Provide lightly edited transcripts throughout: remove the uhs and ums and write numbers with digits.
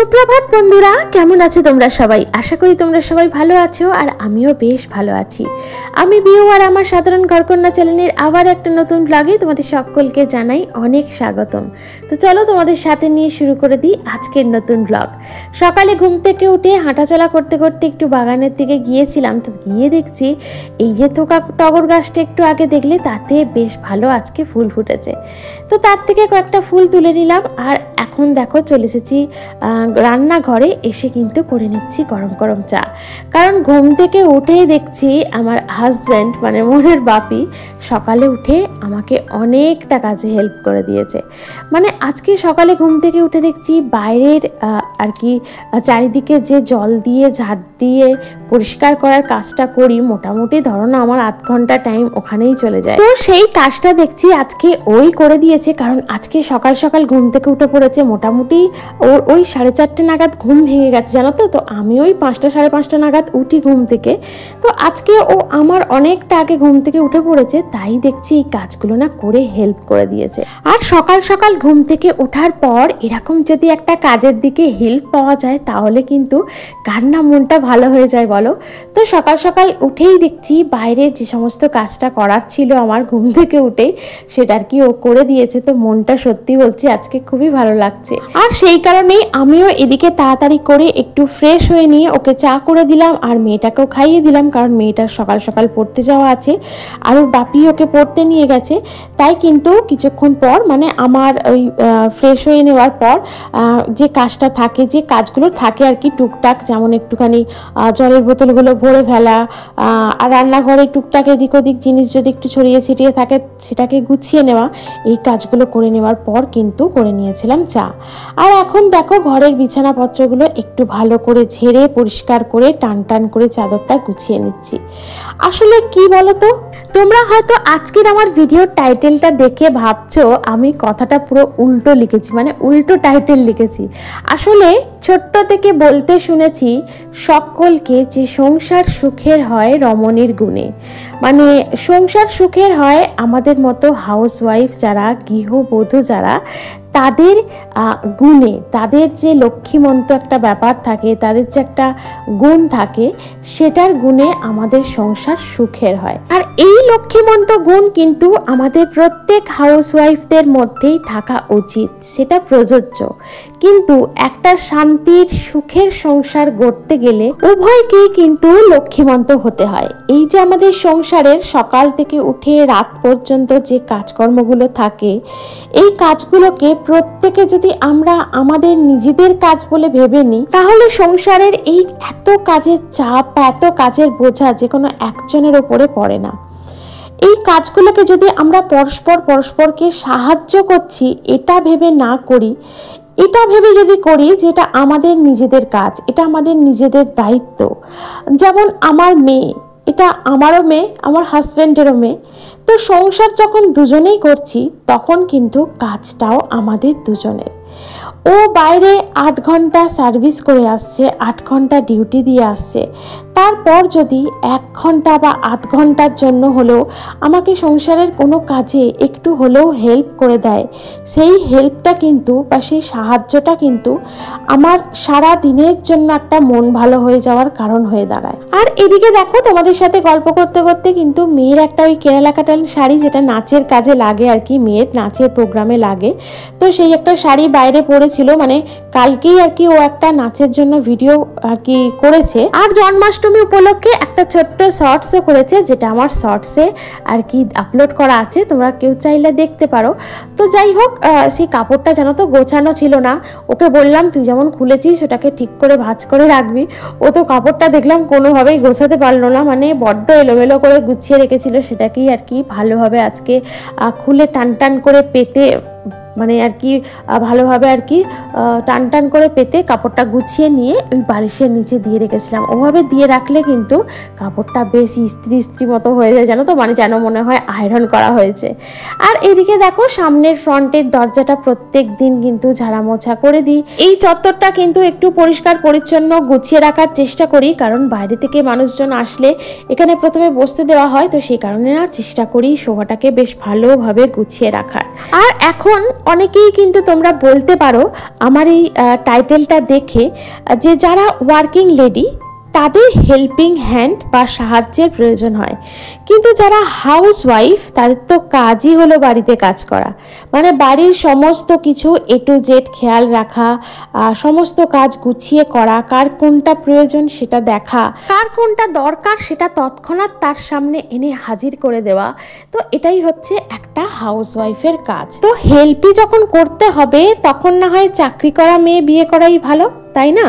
সুপ্রভাত বন্ধুরা, কেমন আছো তোমরা সবাই? আশা করি তোমরা সবাই ভালো আছো আর আমিও বেশ ভালো আছি। আমি বিউ আর আমার সাধারণ ঘরকন্যা চ্যানেলের আবার একটা নতুন ব্লগে তোমাদের সকলকে জানাই অনেক স্বাগতম। তো চলো তোমাদের সাথে নিয়ে শুরু করে দিই আজকের নতুন ব্লগ। সকালে ঘুম থেকে উঠে হাঁটাচলা করতে করতে একটু বাগানের দিকে গিয়েছিলাম। তো গিয়ে দেখছি এই যে টগর গাছটা একটু আগে দেখলে তাতে বেশ ভালো আজকে ফুল ফুটেছে। তো তার থেকে কয়েকটা ফুল তুলে নিলাম আর এখন দেখো চলে এসেছি রান্নাঘরে। এসে কিন্তু করে নিচ্ছি গরম গরম চা, কারণ ঘুম থেকে উঠেই দেখছি আমার হাজব্যান্ড মানে মনের বাপি সকালে উঠে আমাকে অনেকটা কাজে হেল্প করে দিয়েছে। মানে আজকে সকালে ঘুম থেকে উঠে দেখছি বাইরের আর কি চারিদিকে যে জল দিয়ে ঝাড় দিয়ে পরিষ্কার করার কাজটা করি, মোটামুটি ধরো না আমার আধ ঘন্টা টাইম ওখানেই চলে যায়। তো সেই কাজটা দেখছি আজকে ওই করে দিয়েছে, কারণ আজকে সকাল সকাল ঘুম থেকে উঠে পড়েছে। মোটামুটি ওর ওই 4:30 নাগাদ ঘুম ভেঙে গেছে জানো তো। তো আমি ওই 5টা 5:30 নাগাদ উঠি ঘুম থেকে। তো আজকে ও আমার অনেকটা আগে ঘুম থেকে উঠে পড়েছে, তাই দেখছি এই কাজগুলো না করে হেল্প করে দিয়েছে। আর সকাল সকাল ঘুম থেকে ওঠার পর এরকম যদি একটা কাজের দিকে হেল্প পাওয়া যায় তাহলে কিন্তু কার না মনটা ভালো হয়ে যায় বলো। তো সকাল সকাল উঠেই দেখছি বাইরে যে সমস্ত কাজটা করার ছিল আমার ঘুম থেকে উঠেই সেটা আর কি ও করে দিয়েছে। তো মনটা সত্যি বলছি আজকে খুবই ভালো লাগছে। আর সেই কারণেই আমিও এদিকে তাড়াতাড়ি করে একটু ফ্রেশ হয়ে নিয়ে ওকে চা করে দিলাম আর মেয়েটাকেও খাইয়ে দিলাম, কারণ মেয়েটার সকাল সকাল পড়তে যাওয়া আছে আর ওর বাপি ওকে পড়তে নিয়ে গেছে। তাই কিন্তু কিছুক্ষণ পর মানে আমার ওই ফ্রেশ হয়ে নেওয়ার পর যে কাজটা থাকে, যে কাজগুলো থাকে আর কি টুকটাক, যেমন একটুখানি জলের বোতলগুলো ভরে ফেলা আর রান্নাঘরে টুকটাক এদিক ওদিক জিনিস যদি একটু ছড়িয়ে ছিটিয়ে থাকে সেটাকে গুছিয়ে নেওয়া, এই কাজগুলো করে নেওয়ার পর কিন্তু করে নিয়েছিলাম চা। আর এখন দেখো ঘরের বিছানাপত্রগুলো একটু ভালো করে ঝেড়ে পরিষ্কার করে টান টান করে চাদরটা গুছিয়ে নিচ্ছি। আসলে কি বলতো, তোমরা হয়তো আজকের আমার ভিডিওর টাইটেলটা দেখে ভাবছো আমি কথাটা পুরো উল্টো লিখেছি, মানে উল্টো টাইটেল লিখেছি। আসলে ছোট্ট থেকে বলতে শুনেছি সকলকে যে সংসার সুখের হয় রমণীর গুণে। মানে সংসার সুখের হয় আমাদের মতো হাউসওয়াইফ যারা, গৃহবধূ যারা, তাদের গুণে, তাদের যে লক্ষ্মীমন্ত একটা ব্যাপার থাকে, তাদের যে একটা গুণ থাকে, সেটার গুণে আমাদের সংসার সুখের হয়। আর এই লক্ষ্মীমন্ত গুণ কিন্তু আমাদের প্রত্যেক হাউসওয়াইফদের মধ্যেই থাকা উচিত, সেটা প্রযোজ্য। কিন্তু একটা শান্তির সুখের সংসার গড়তে গেলে উভয়কেই কিন্তু লক্ষ্মীমন্ত হতে হয়। এই যে আমাদের সংসারের সকাল থেকে উঠে রাত পর্যন্ত যে কাজকর্মগুলো থাকে, এই কাজগুলোকে প্রত্যেকে যদি আমরা আমাদের নিজেদের কাজ বলে ভেবে নিই, তাহলে সংসারের এই এত কাজের চাপ বা এত কাজের বোঝা যে কোনো একজনের ওপরে পড়ে না। এই কাজগুলোকে যদি আমরা পরস্পরকে সাহায্য করছি এটা ভেবে না করি, এটা ভেবে যদি করি যে এটা আমাদের নিজেদের কাজ, এটা আমাদের নিজেদের দায়িত্ব। যেমন আমার মেয়ে, এটা আমারও মেয়ে, আমার হাজব্যান্ডেরও মেয়ে। তো সংসার যখন দুজনেই করছি তখন কিন্তু কাজটাও আমাদের দুজনের। ও বাইরে 8 ঘন্টা সার্ভিস করে আসছে, 8 ঘন্টা ডিউটি দিয়ে আসছে, তারপর যদি 1 ঘন্টা বা আধ ঘন্টার জন্য হলেও আমাকে সংসারের কোনো কাজে একটু হলেও হেল্প করে দেয়, সেই হেল্পটা কিন্তু বা সেই সাহায্যটা কিন্তু আমার সারা দিনের জন্য একটা মন ভালো হয়ে যাওয়ার কারণ হয়ে দাঁড়ায়। আর এদিকে দেখো তোমাদের সাথে গল্প করতে করতে কিন্তু মেয়ের একটা ওই কেরালা কাটান শাড়ি, যেটা নাচের কাজে লাগে আর কি, মেয়ের নাচের প্রোগ্রামে লাগে, তো সেই একটা শাড়ি বাইরে পড়েছিল। মানে কালকেই আর কি ও একটা নাচের জন্য ভিডিও আর কি করেছে, আর জন্মাষ্টমী উপলক্ষে একটা ছোট্ট শর্টসও করেছে, যেটা আমার শর্টসে আর কি আপলোড করা আছে, তোমরা কেউ চাইলে দেখতে পারো। তো যাই হোক, সেই কাপড়টা জানো তো গোছানো ছিল না। ওকে বললাম তুই যেমন খুলেছিস ওটাকে ঠিক করে ভাঁজ করে রাখবি। ও তো কাপড়টা দেখলাম কোনোভাবেই গোছাতে পারলো না, মানে বড্ড এলোমেলো করে গুছিয়ে রেখেছিল। সেটাকেই আর কি ভালোভাবে আজকে খুলে টান টান করে পেতে, মানে আর কি ভালোভাবে আর কি টান টান করে পেতে কাপড়টা গুছিয়ে নিয়ে ওই বালিশের নিচে দিয়ে রেখেছিলাম। ওভাবে দিয়ে রাখলে কিন্তু কাপড়টা বেশ ইস্ত্রি মতো হয়ে যায় জানো তো, মানে যেন মনে হয় আয়রন করা হয়েছে। আর এদিকে দেখো সামনের ফ্রন্টের দরজাটা প্রত্যেক দিন কিন্তু ঝাড়া মোছা করে দিই। এই চত্বরটা কিন্তু একটু পরিষ্কার পরিচ্ছন্ন গুছিয়ে রাখার চেষ্টা করি, কারণ বাইরে থেকে মানুষজন আসলে এখানে প্রথমে বসতে দেওয়া হয়, তো সেই কারণে না চেষ্টা করি সোফাটাকে বেশ ভালোভাবে গুছিয়ে রাখার। আর এখন অনেকেই কিন্তু তোমরা বলতে পারো আমার এই টাইটেলটা দেখে যে যারা ওয়ার্কিং লেডি তাদের হেল্পিং হ্যান্ড বা সাহায্যের প্রয়োজন হয়, কিন্তু যারা হাউস ওয়াইফ তাদের তো কাজই হলো বাড়িতে কাজ করা, মানে বাড়ির সমস্ত কিছু A to Z খেয়াল রাখা, সমস্ত কাজ গুছিয়ে করা, কার কোনটা প্রয়োজন সেটা দেখা, কার কোনটা দরকার সেটা তৎক্ষণাৎ তার সামনে এনে হাজির করে দেওয়া। তো এটাই হচ্ছে একটা হাউস ওয়াইফের কাজ। তো হেল্পই যখন করতে হবে তখন না হয় চাকরি করা মেয়ে বিয়ে করাই ভালো, তাই না?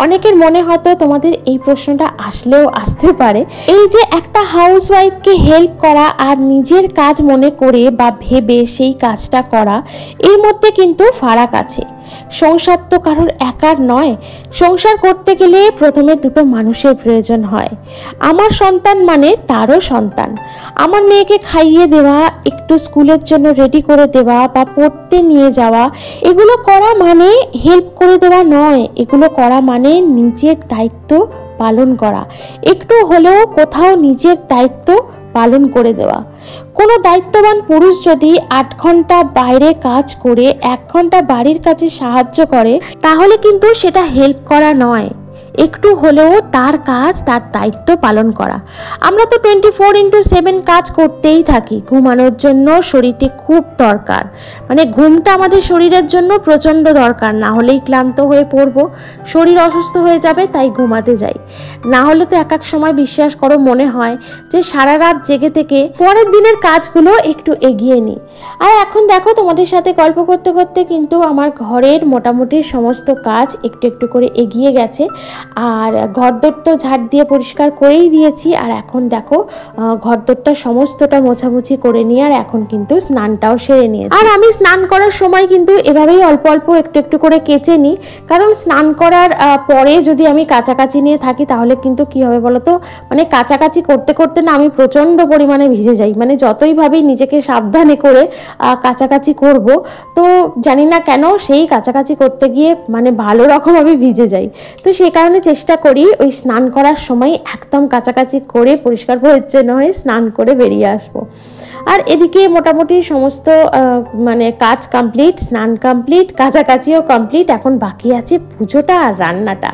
অনেকের মনে হয়তো তোমাদের এই প্রশ্নটা আসলেও আসতে পারে। এই যে একটা হাউস ওয়াইফকে হেল্প করা আর নিজের কাজ মনে করে বা ভেবে সেই কাজটা করা, এর মধ্যে কিন্তু ফারাক আছে। সংসার তো কারোর একার নয়, সংসার করতে গেলে প্রথমে দুটো মানুষের প্রয়োজন হয়। আমার সন্তান মানে তারও সন্তান। আমার মেয়েকে খাইয়ে দেওয়া, একটু স্কুলের জন্য রেডি করে দেওয়া বা পড়তে নিয়ে যাওয়া, এগুলো করা মানে হেল্প করে দেওয়া নয়, এগুলো করা মানে নিজের দায়িত্ব পালন করা, একটু হলেও কোথাও নিজের দায়িত্ব পালন করে দেওয়া। কোনো দায়িত্ববান পুরুষ যদি 8 ঘন্টা বাইরে কাজ করে 1 ঘন্টা বাড়ির কাজে সাহায্য করে, তাহলে কিন্তু সেটা হেল্প করা নয়, একটু হলেও তার কাজ, তার দায়িত্ব পালন করা। আমরা তো 24/7 কাজ করতেই থাকি। ঘুমানোর জন্য শরীরটি খুব দরকার, মানে ঘুমটা আমাদের শরীরের জন্য প্রচণ্ড দরকার, না হলেই ক্লান্ত হয়ে পড়ব, শরীর অসুস্থ হয়ে যাবে, তাই ঘুমাতে যাই। না হলে তো এক এক সময় বিশ্বাস করো মনে হয় যে সারা রাত জেগে থেকে পরের দিনের কাজগুলো একটু এগিয়ে নিই। আর এখন দেখো তোমাদের সাথে গল্প করতে করতে কিন্তু আমার ঘরের মোটামুটি সমস্ত কাজ একটু একটু করে এগিয়ে গেছে। আর ঘরদোর তো ঝাড় দিয়ে পরিষ্কার করেই দিয়েছি, আর এখন দেখো ঘরদোরটা সমস্তটা মোছামুছি করে নিয়ে আর এখন কিন্তু স্নানটাও সেরে নিয়েছি। আর আমি স্নান করার সময় কিন্তু এভাবেই অল্প অল্প একটু একটু করে কেচে নিই, কারণ স্নান করার পরে যদি আমি কাচাকাচি নিয়ে থাকি তাহলে কিন্তু কি হবে বলো তো, মানে কাচাকাচি করতে করতে না আমি প্রচণ্ড পরিমাণে ভিজে যাই। মানে যতই ভাবি নিজেকে সাবধানে করে কাচাকাচি করব, তো জানি না কেন সেই কাচাকাচি করতে গিয়ে মানে ভালো রকম আমি ভিজে যাই। তো সেই কারণে চেষ্টা করি ওই স্নান করার সময় একদম কাচাকাচি করে পরিষ্কার পরিচ্ছন্ন হয়ে স্নান করে বেরিয়ে আসবো। আর এদিকে মোটামুটি সমস্ত মানে কাজ কমপ্লিট, স্নান কমপ্লিট, কাচাকাচিও কমপ্লিট। এখন বাকি আছে পুজোটা আর রান্নাটা,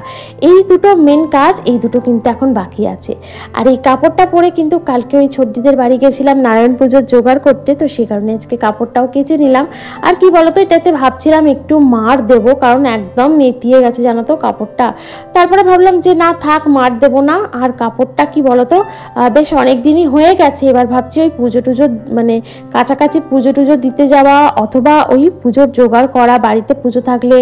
এই দুটো মেন কাজ, এই দুটো কিন্তু এখন বাকি আছে। আর এই কাপড়টা পরে কিন্তু কালকে ওই ছোটদিদের বাড়ি গেছিলাম নারায়ণ পুজোর জোগাড় করতে, তো সেই কারণে আজকে কাপড়টাও কেচে নিলাম। আর কি বলতো, এটাতে ভাবছিলাম একটু মার দেবো, কারণ একদম নেতিয়ে গেছে জানো তো কাপড়টা। তারপরে ভাবলাম যে না থাক, মার দেবো না। আর কাপড়টা কি বলতো বেশ অনেক দিনই হয়ে গেছে, এবার ভাবছি ওই পুজো টুজো মানে কাছাকাছি পুজো টুজো দিতে যাওয়া অথবা ওই পুজোর জোগাড় করা, বাড়িতে পুজো থাকলে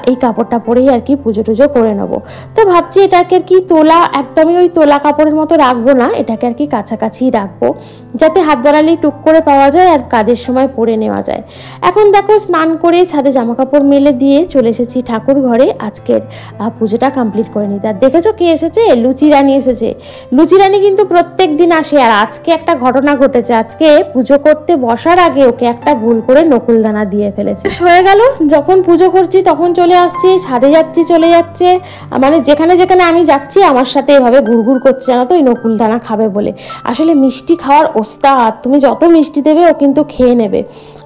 এই কাপড়টা পরেই আর কি পুজো টুজো করে নেবো। তো ভাবছি এটাকে আর কি তোলা, একদমই ওই তোলা কাপড়ের মতো রাখবো না, এটাকে আর কি কাছাকাছি রাখবো, যাতে হাত বাড়ালেই টুক করে পাওয়া যায় আর কাজের সময় পরে নেওয়া যায়। এখন দেখো স্নান করে ছাদে জামা কাপড় মেলে দিয়ে চলে এসেছি ঠাকুর ঘরে আজকের পুজোটা কমপ্লিট করে নিতে। আর দেখেছো কে এসেছে? লুচি রানী এসেছে। লুচি রানী কিন্তু প্রত্যেক দিন আসে, আর আজকে একটা ঘটনা ঘটেছে। আজকে পুজো করতে বসার আগে ওকে একটা ভুল করে নকুলদানা দিয়ে ফেলেছে। হয়ে গেল, যখন পুজো করছি তখন চলে আসছি, ছাদে যাচ্ছি চলে যাচ্ছে, মানে যেখানে যেখানে আমি যাচ্ছি আমার সাথে এভাবে ঘুরঘুর করছে জানো তো, ওই নকুলদানা খাবে বলে। আসলে মিষ্টি খাওয়ার ওস্তাদ, তুমি যত মিষ্টি দেবে ও কিন্তু খেয়ে নেবে।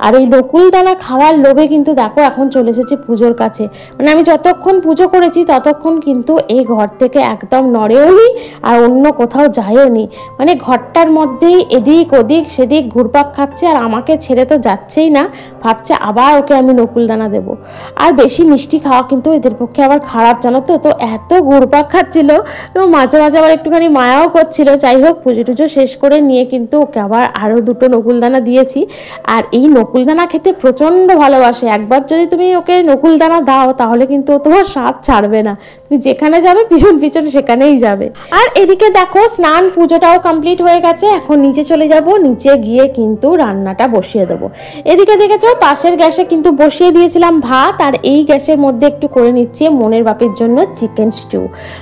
আর এই নকুলদানা খাওয়ার লোভে কিন্তু দেখো এখন চলে এসেছে পুজোর কাছে। মানে আমি যতক্ষণ পুজো করেছি ততক্ষণ কিন্তু এই ঘর থেকে একদম নড়েও নি আর অন্য কোথাও যায়ও নি, মানে ঘরটার মধ্যেই এদিক ওদিক সেদিক ঘুরপাক খাচ্ছে, আর আমাকে ছেড়ে তো যাচ্ছেই না, ভাবছে আবার ওকে আমি নকুলদানা দেবো। আর বেশি মিষ্টি খাওয়া কিন্তু এদের পক্ষে আবার খারাপ জানো তো। তো এত ঘুরপাক খাচ্ছিল, মাঝে মাঝে আবার একটুখানি মায়াও করছিল। যাই হোক পুজো টুজো শেষ করে নিয়ে কিন্তু ওকে আবার আরও দুটো নকুলদানা দিয়েছি। আর এই নকুলদানা খেতে প্রচণ্ড ভালোবাসে, একবার যদি তুমি ওকে নকুলদানা দাও তাহলে কিন্তু ও তোমার স্বাদ ছাড়বে না, তুমি যেখানে যাবে পিছন পিছন সেখানেই যাবে। আর এদিকে দেখো স্নান পুজোটাও কমপ্লিট হয়ে গেছে, এখন নিচে চলে যাব, নিচে গিয়ে কিন্তু রান্নাটা বসিয়ে দেবো। এদিকে দেখেছো পাশের গ্যাসে কিন্তু বসিয়ে দিয়েছিলাম ভাত, আর এই গ্যাসের মধ্যে একটু করে নিচ্ছি মনের বাপের জন্য চিকেন স্টু।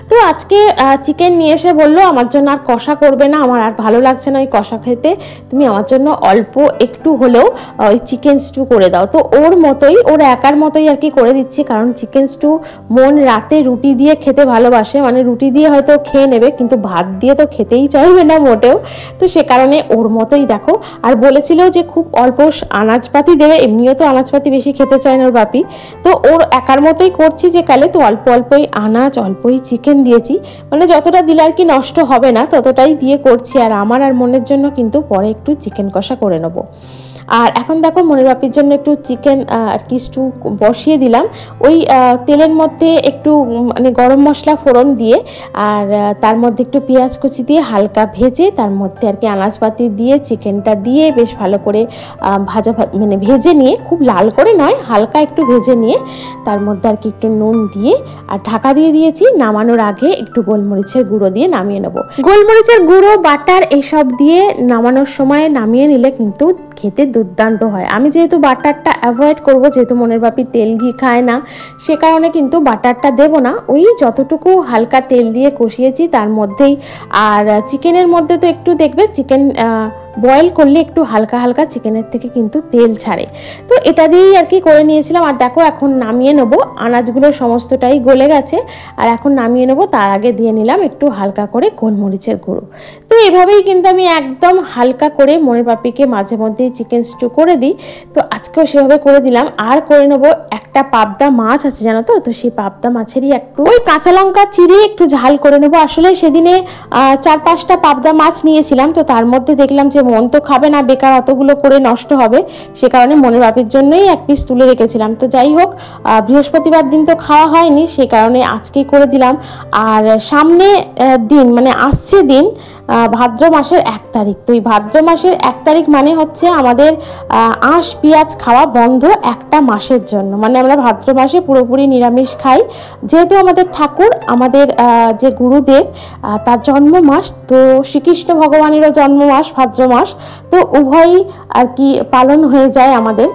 তো আজকে চিকেন নিয়ে এসে বললো আমার জন্য আর কষা করবে না, আমার আর ভালো লাগছে না ওই কষা খেতে, তুমি আমার জন্য অল্প একটু হলেও ওই চিকেন স্টু করে দাও। তো ওর মতোই, ওর একার মতোই আর কি করে দিচ্ছি, কারণ চিকেন স্টু মন রাতে রুটি দিয়ে খেতে ভালোবাসে, মানে রুটি দিয়ে হয়তো খেয়ে নেবে কিন্তু ভাত দিয়ে তো খেতেই চাইবে না মোটেও। তো সে কারণে ওর মতোই দেখো দেখো। আর বলেছিল যে খুব অল্প আনাজপাতি দেবে, এমনিও তো আনাজপাতি বেশি খেতে চায় না ওর বাপি, তো ওর একার মতোই করছি যে কালে, তো অল্প অল্পই আনাজ অল্পই চিকেন দিয়েছি, মানে যতটা দিলে আর কি নষ্ট হবে না ততটাই দিয়ে করছি। আর আমার আর মনের জন্য কিন্তু পরে একটু চিকেন কষা করে নেবো। আর এখন দেখো মনের বাপির জন্য একটু চিকেন আর কি স্টু বসিয়ে দিলাম। ওই তেলের মধ্যে একটু মানে গরম মশলা ফোড়ন দিয়ে আর তার মধ্যে একটু পেঁয়াজ কুচি দিয়ে হালকা ভেজে তার মধ্যে আর কি আনাজপাতি দিয়ে চিকেনটা দিয়ে বেশ ভালো করে মানে ভেজে নিয়ে, খুব লাল করে নয়, হালকা একটু ভেজে নিয়ে তার মধ্যে আর কি একটু নুন দিয়ে আর ঢাকা দিয়ে দিয়েছি। নামানোর আগে একটু গোলমরিচের গুঁড়ো দিয়ে নামিয়ে নেবো। গোলমরিচের গুঁড়ো, বাটার এসব দিয়ে নামানোর সময় নামিয়ে নিলে কিন্তু খেতে দুর্দান্ত হয়। আমি যেহেতু বাটারটা অ্যাভয়েড করব, যেহেতু মনের বাপি তেল ঘি খায় না, সে কারণে কিন্তু বাটারটা দেব না। ওই যতটুকু হালকা তেল দিয়ে কষিয়েছি তার মধ্যেই, আর চিকেনের মধ্যে তো একটু দেখবে চিকেন বয়েল করলে একটু হালকা হালকা চিকেনের থেকে কিন্তু তেল ছাড়ে, তো এটা দিয়েই আর কি করে নিয়েছিলাম। আর দেখো এখন নামিয়ে নেবো, আনাজগুলো সমস্তটাই গলে গেছে আর এখন নামিয়ে নেবো। তার আগে দিয়ে নিলাম একটু হালকা করে গোলমরিচের গুঁড়ো। তো এভাবেই কিন্তু আমি একদম হালকা করে মনের বাপিকে মাঝে মধ্যেই চিকেন স্টু করে দিই, তো আজকেও সেভাবে করে দিলাম। আর করে নেবো একটা পাবদা মাছ আছে জানো তো, তো সেই পাবদা মাছেরই একটু ওই কাঁচা লঙ্কা চিরিয়ে একটু ঝাল করে নেবো। আসলে সেদিনে 4-5টা পাবদা মাছ নিয়েছিলাম, তো তার মধ্যে দেখলাম যে মন তো খাবে না, বেকার অতগুলো করে নষ্ট হবে, সে কারণে মনের বাপির জন্যই এক পিস তুলে রেখেছিলাম। তো যাই হোক, বৃহস্পতিবার দিন তো খাওয়া হয়নি, সে কারণে আজকেই করে দিলাম। আর সামনে দিন মানে আসছে দিন ভাদ্র মাসের 1 তারিখ, তো এই ভাদ্র মাসের 1 তারিখ মানে হচ্ছে আমাদের আঁশ পেঁয়াজ খাওয়া বন্ধ একটা মাসের জন্য, মানে আমরা ভাদ্র মাসে পুরোপুরি নিরামিষ খাই। যেহেতু আমাদের ঠাকুর, আমাদের যে গুরুদেব, তার জন্ম মাস, তো শ্রীকৃষ্ণ ভগবানেরও জন্ম মাস ভাদ্র মাস, তো উভয়ই আর কি পালন হয়ে যায় আমাদের।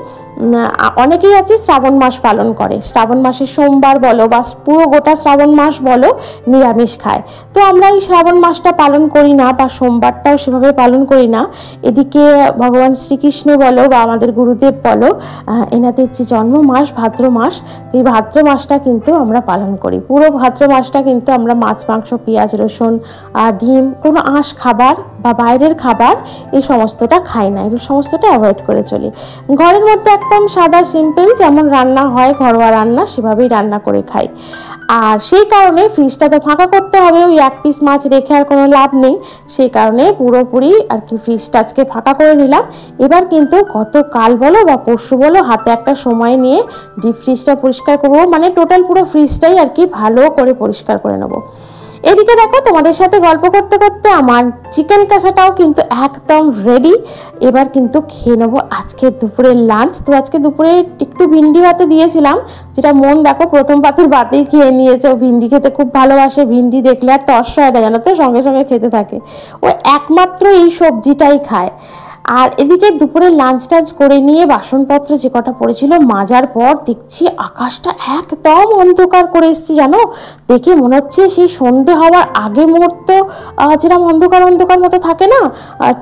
অনেকেই আছে শ্রাবণ মাস পালন করে, শ্রাবণ মাসের সোমবার বলো বা পুরো গোটা শ্রাবণ মাস বলো নিরামিষ খায়। তো আমরা এই শ্রাবণ মাসটা পালন করি না বা সোমবারটাও সেভাবে পালন করি না। এদিকে ভগবান শ্রীকৃষ্ণ বলো বা আমাদের গুরুদেব বলো, এনাদের যে জন্ম মাস ভাদ্র মাস, এই ভাদ্র মাসটা কিন্তু আমরা পালন করি। পুরো ভাদ্র মাসটা কিন্তু আমরা মাছ মাংস পেঁয়াজ রসুন আর ডিম, কোনো আঁশ খাবার বা বাইরের খাবার এই সমস্তটা খাই না, এগুলো সমস্তটা অ্যাভয়েড করে চলি। ঘরের মধ্যে একদম সাদা সিম্পল যেমন রান্না হয় ঘরোয়া রান্না, সেভাবেই রান্না করে খাই। আর সেই কারণে ফ্রিজটা তো ফাঁকা করতে হবে, ওই 1 পিস মাছ রেখে আর কোনো লাভ নেই, সেই কারণে পুরোপুরি আর কি ফ্রিজটা আজকে ফাঁকা করে নিলাম। এবার কিন্তু গতকাল বলো বা পরশু বলো হাতে একটা সময় নিয়ে ডিপ ফ্রিজটা পরিষ্কার করবো, মানে টোটাল পুরো ফ্রিজটাই আর কি ভালো করে পরিষ্কার করে নেবো। এদিকে দেখো তোমাদের সাথে গল্প করতে করতে আমার চিকেন কষাটাও কিন্তু একদম রেডি। এবার কিন্তু খেয়ে নেবো আজকে দুপুরের লাঞ্চ। তো আজকে দুপুরে একটু ভিন্ডি ভাতে দিয়েছিলাম, যেটা মন দেখো প্রথম পাতের ভাতেই খেয়ে নিয়েছে। ও ভিন্ডি খেতে খুব ভালোবাসে, ভিন্ডি দেখলে আর তর্স হয় না জানো তো, সঙ্গে সঙ্গে খেতে থাকে। ও একমাত্র এই সবজিটাই খায়। আর এদিকে দুপুরে লাঞ্চ টাঞ্চ করে নিয়ে বাসনপত্র যে কটা পড়েছিল মাজার পর দেখছি আকাশটা একদম অন্ধকার করে এসেছি জানো, দেখে মনে হচ্ছে সেই সন্ধে হওয়ার আগে মুহূর্ত যেরকম অন্ধকার অন্ধকার মতো থাকে না,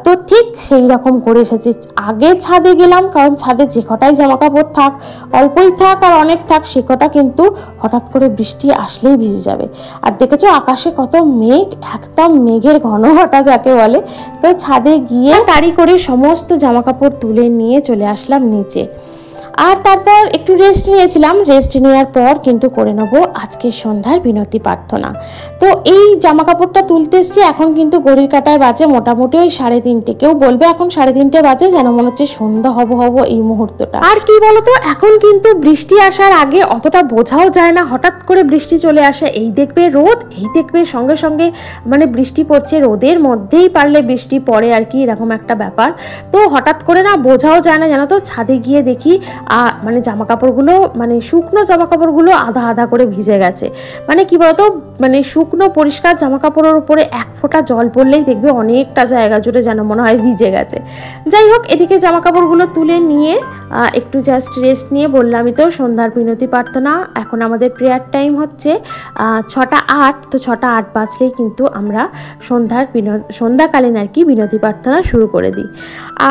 তো ঠিক সেই রকম করে এসেছি। আগে ছাদে গেলাম, কারণ ছাদে যে কটাই জামা কাপড় থাক, অল্পই থাক আর অনেক থাক, সে কটা কিন্তু হঠাৎ করে বৃষ্টি আসলেই ভিজে যাবে। আর দেখেছো আকাশে কত মেঘ, একদম মেঘের ঘনঘটা যাকে বলে। তো ছাদে গিয়ে তাড়ি করে সমস্ত জামা কাপড় তুলে নিয়ে চলে আসলাম নিচে। আর তারপর একটু রেস্ট নিয়েছিলাম, রেস্ট নেওয়ার পর কিন্তু করে নেব আজকের সন্ধ্যার বিনতি প্রার্থনা। তো এই জামা কাপড়টা তুলতে এসছি, এখন কিন্তু ঘড়ির কাঁটায় বাজে মোটামুটি ওই 3:30, কেউ বলবে এখন 3:30 বাজে, যেন মনে হচ্ছে সন্ধ্যা হব এই মুহূর্তটা। আর কি বলতো, এখন কিন্তু বৃষ্টি আসার আগে অতটা বোঝাও যায় না, হঠাৎ করে বৃষ্টি চলে আসে, এই দেখবে রোদ, এই দেখবে সঙ্গে সঙ্গে মানে বৃষ্টি পড়ছে, রোদের মধ্যেই পারলে বৃষ্টি পড়ে আর কি, এরকম একটা ব্যাপার। তো হঠাৎ করে না বোঝাও যায় না জানো তো। ছাদে গিয়ে দেখি মানে জামা কাপড়গুলো, মানে শুকনো জামা কাপড়গুলো আধা আধা করে ভিজে গেছে। মানে কি বলতো, মানে শুকনো পরিষ্কার জামা কাপড়ের উপরে এক ফোঁটা জল পড়লেই দেখবে অনেকটা জায়গা জুড়ে যেন মনে হয় ভিজে গেছে। যাই হোক, এদিকে জামা কাপড়গুলো তুলে নিয়ে একটু জাস্ট রেস্ট নিয়ে বললামই তো সন্ধ্যার বিনতি প্রার্থনা। এখন আমাদের প্রেয়ার টাইম হচ্ছে 6:08, তো 6:08 বাজলেই কিন্তু আমরা সন্ধ্যাকালীন আর কি বিনতি প্রার্থনা শুরু করে দিই।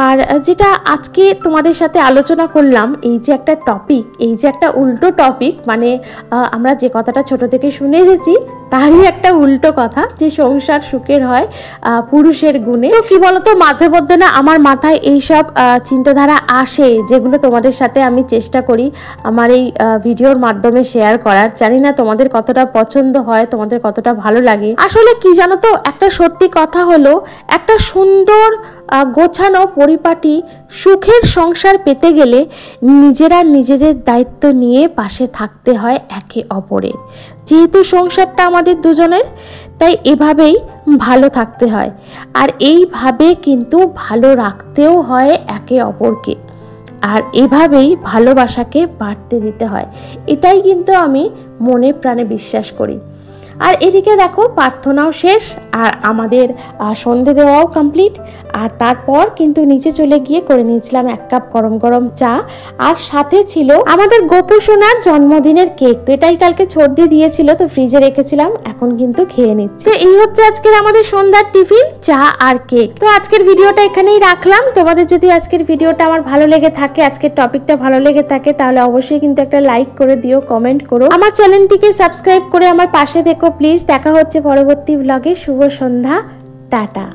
আর যেটা আজকে তোমাদের সাথে আলোচনা করলাম, এই যে একটা টপিক, এই যে একটা উল্টো টপিক, মানে আমরা যে কথাটা ছোট থেকে শুনে এসেছি তারই একটা উল্টো কথা, যে সংসার সুখের হয় পুরুষের গুণে। তো কি বলতো, মাঝে মধ্যে না আমার মাথায় এইসব চিন্তাধারা আসে, যেগুলো তোমাদের সাথে আমি চেষ্টা করি আমার এই ভিডিওর মাধ্যমে শেয়ার করার। জানি না তোমাদের কতটা পছন্দ হয়, তোমাদের কতটা ভালো লাগে। আসলে কি জানো তো, একটা সত্যি কথা হলো, একটা সুন্দর গোছানো পরিপাটি সুখের সংসার পেতে গেলে নিজেরা নিজেদের দায়িত্ব নিয়ে পাশে থাকতে হয় একে অপরের। যেহেতু সংসারটা আমাদের দুজনের, তাই এভাবেই ভালো থাকতে হয়, আর এইভাবে কিন্তু ভালো রাখতেও হয় একে অপরকে, আর এভাবেই ভালোবাসাকে বাড়তে দিতে হয়। এটাই কিন্তু আমি মনে প্রাণে বিশ্বাস করি। আর এদিকে দেখো প্রার্থনাও শেষ, আর আমাদের সন্ধে দেওয়াও কমপ্লিট। আর তারপর কিন্তু নিচে চলে গিয়ে করে নিয়েছিলাম 1 কাপ গরম গরম চা, আর সাথে ছিল আমাদের গোপু সোনার জন্মদিনের কেক। তো এটাই কালকে ছর্দি দিয়েছিল, তো ফ্রিজে রেখেছিলাম, এখন কিন্তু খেয়ে নিচ্ছি। তো এই হচ্ছে আজকের আমাদের সন্ধ্যার টিফিন, চা আর কেক। তো আজকের ভিডিওটা এখানেই রাখলাম। তোমাদের যদি আজকের ভিডিওটা আমার ভালো লেগে থাকে, আজকের টপিকটা ভালো লেগে থাকে, তাহলে অবশ্যই কিন্তু একটা লাইক করে দিও, কমেন্ট করো, আমার চ্যানেলটিকে সাবস্ক্রাইব করে আমার পাশে দেখো প্লিজ। দেখা হচ্ছে পরবর্তী ব্লগে। শুভ সন্ধ্যা, টাটা।